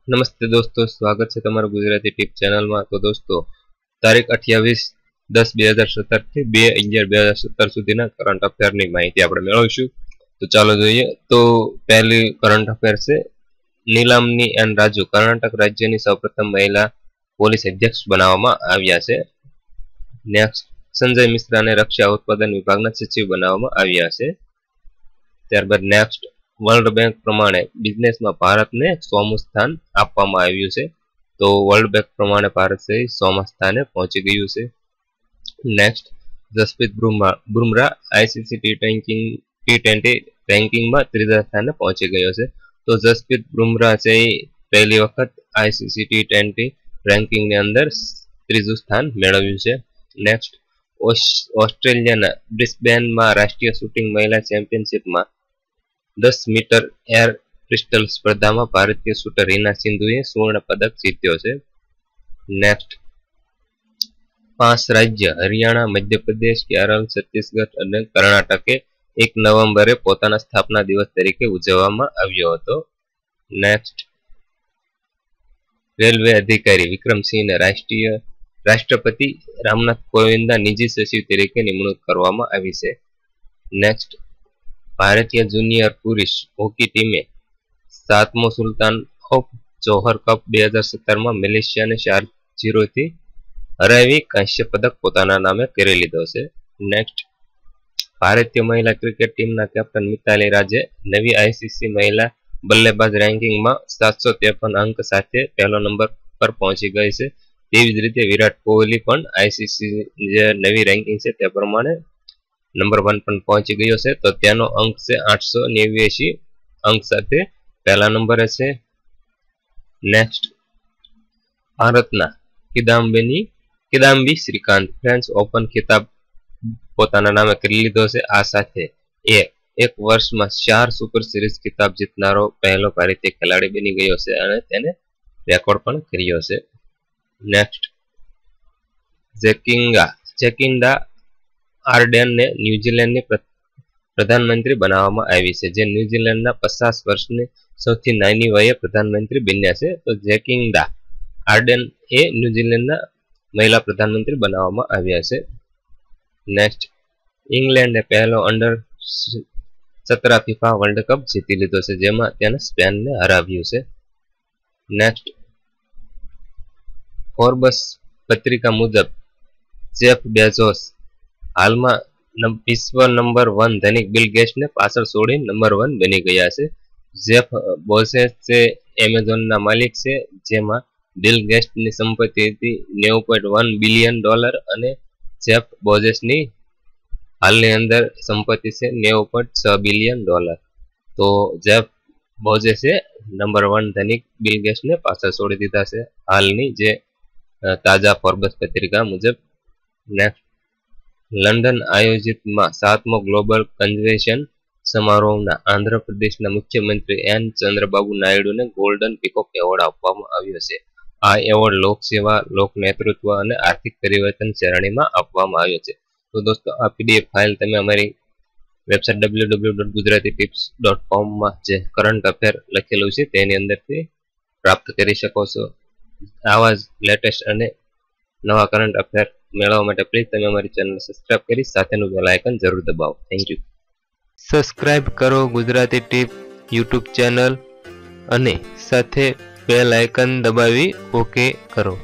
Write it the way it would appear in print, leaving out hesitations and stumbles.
નમસ્તે દોસ્તો, સ્વાગત છે તમારું ગુજરાતી ટીપ ચેનલમાં। તો દોસ્તો, તારીખ 28-10-2017 થી 2-11-2017 સુધીના કરંટ અફેરની માહિતી આપણે મેળવીશું। તો ચાલો જોઈએ। તો પહેલી કરંટ અફેર છે, નીલામની એન રાજુ કર્ણાટક રાજ્યની સૌપ્રથમ મહિલા પોલીસ અધ્યક્ષ બનાવવામાં આવ્યા છે। નેક્સ્ટ, સંજય મિશ્રાને રક્ષા ઉત્પાદન વિભાગના સચિવ બનાવવામાં આવ્યા છે। ત્યારબાદ નેક્સ્ટ, વર્લ્ડ બેંક પ્રમાણે બિઝનેસમાં ભારતને 100મું સ્થાન આપવામાં આવ્યું છે। તો વર્લ્ડ બેંક પ્રમાણે ભારત 100મા સ્થાને પહોંચી ગયું છે। નેક્સ્ટ, જસપ્રીત બુમરાહ આઈસીસી ટી20 રેન્કિંગમાં 3જા સ્થાને પહોંચી ગયો છે। તો જસપ્રીત બુમરાહ છે પહેલી વખત આઈસીસી ટી20 રેન્કિંગની અંદર 3જું સ્થાન મેળવ્યું છે। નેક્સ્ટ, ઓસ્ટ્રેલિયાના બ્રિસ્બેનમાં રાષ્ટ્રીય શૂટિંગ મહિલા ચેમ્પિયનશિપમાં 10 મીટર એર પિસ્ટલ સ્પર્ધામાં ભારતીય શૂટર રીના સિંધુએ સુવર્ણ પદક જીત્યો છે। નેક્સ્ટ, 5 રાજ્ય હરિયાણા, મધ્યપ્રદેશ, કેરળ, છત્તીસગઢ અને કર્ણાટકે 1 નવેમ્બરે પોતાના સ્થાપના દિવસ તરીકે ઉજવવામાં આવ્યો હતો। નેક્સ્ટ, રેલવે અધિકારી વિક્રમસિંહને રાષ્ટ્રપતિ રામનાથ કોવિંદના નિજી સચિવ તરીકે નિમણૂક કરવામાં આવી છે। નેક્સ્ટ, ભારતીય જુનિયર પુરુષ હોકી ટીમે 7મો સુલતાન ઓફ જોહર કપ 2017માં મલેશિયાને 4-0 થી હરાવી કાંસ્ય પદક પોતાના નામે કરી લીધો છે। નેક્સ્ટ, ભારતીય મહિલા ક્રિકેટ ટીમના કેપ્ટન મિતાલી રાજે નવી આઈસીસી મહિલા બલ્લેબાજ રેન્કિંગમાં 753 અંક સાથે પહેલો નંબર પર પહોંચી ગઈ છે। તેવી જ રીતે વિરાટ કોહલી પણ આઈસીસી જે નવી રેન્કિંગ છે તે પ્રમાણે નંબર 1 પર પહોંચી ગયો છે। તો તેનો અંક છે 889 અંક સાથે પહેલા નંબરે છે। નેક્સ્ટ, ભારતના કિદામ્બી શ્રીકાંત ફ્રેન્ચ ઓપન ખિતાબ પોતાના નામે કરી લીધો છે। આ સાથે એક વર્ષમાં 4 સુપર સિરીઝ ખિતાબ જીતનારો પહેલો ભારતીય ખેલાડી બની ગયો છે અને તેને રેકોર્ડ પણ કર્યો છે। નેક્સ્ટ, જેકિન્ડા આર્ડેનને ન્યુઝીલેન્ડની પ્રધાનમંત્રી બનાવવામાં આવી છે, જે ન્યુઝીલેન્ડના 50 વર્ષની સૌથી નાની વયે પ્રધાનમંત્રી બન્યા છે। તો જેકિન્ડા આર્ડેન એ ન્યુઝીલેન્ડના મહિલા પ્રધાનમંત્રી બનાવવામાં આવ્યા છે। નેક્સ્ટ, ઇંગ્લેન્ડે પહેલો અંડર-17 ફીફા વર્લ્ડ કપ જીતી લીધો છે, જેમાં તેને સ્પેનને હરાવ્યું છે। નેક્સ્ટ, ફોર્બ્સ પત્રિકા મુજબ જેફ બેઝોસ હાલમાં વિશ્વ નંબર 1 ધનિક બિલ ગેટ્સને પાછળ છોડી નંબર 1 બની ગયા છે। જેફ બેઝોસ છે એમેઝોનના માલિક છે, જેમાં બિલ ગેટ્સની સંપત્તિ હતી $90.1 બિલિયન અને જેફ બેઝોસની હાલની અંદર સંપત્તિ છે $90.6 બિલિયન। તો જેફ બેઝોસે નંબર 1 ધનિક બિલ ગેટ્સને પાછળ છોડી દીધા છે હાલની જે તાજા ફોર્બ્સ પત્રિકા મુજબ। નેક્સ્ટ, લંડન આયોજિતમાં 7મો ગ્લોબલ કન્વેન્શન સમારોહમાં આંધ્રપ્રદેશના મુખ્યમંત્રી એન ચંદ્રબાબુ નાયડુને ગોલ્ડન પીકોક એવોર્ડ આપવામાં આવ્યો છે। આ એવોર્ડ લોકસેવા, લોકનેતૃત્વ અને આર્થિક પરિવર્તન શ્રેણીમાં આપવામાં આવ્યો છે। તો દોસ્તો, આ પીડીએફ ફાઇલ તમે અમારી વેબસાઇટ www.gujaratitips.com માં જે કરંટ અફેર લખેલું છે તેની અંદરથી પ્રાપ્ત કરી શકો છો। આવા જ લેટેસ્ટ અને નવા કરંટ અફેર મેળવવા માટે પ્લીઝ તમે અમારી ચેનલ સબસ્ક્રાઇબ કરી સાથેનું બેલ આઇકન જરૂર દબાવો। Thank you. સબસ્ક્રાઇબ કરો ગુજરાતી ટીપ યુટ્યુબ ચેનલ અને સાથે બેલ આઇકન દબાવી ઓકે કરો।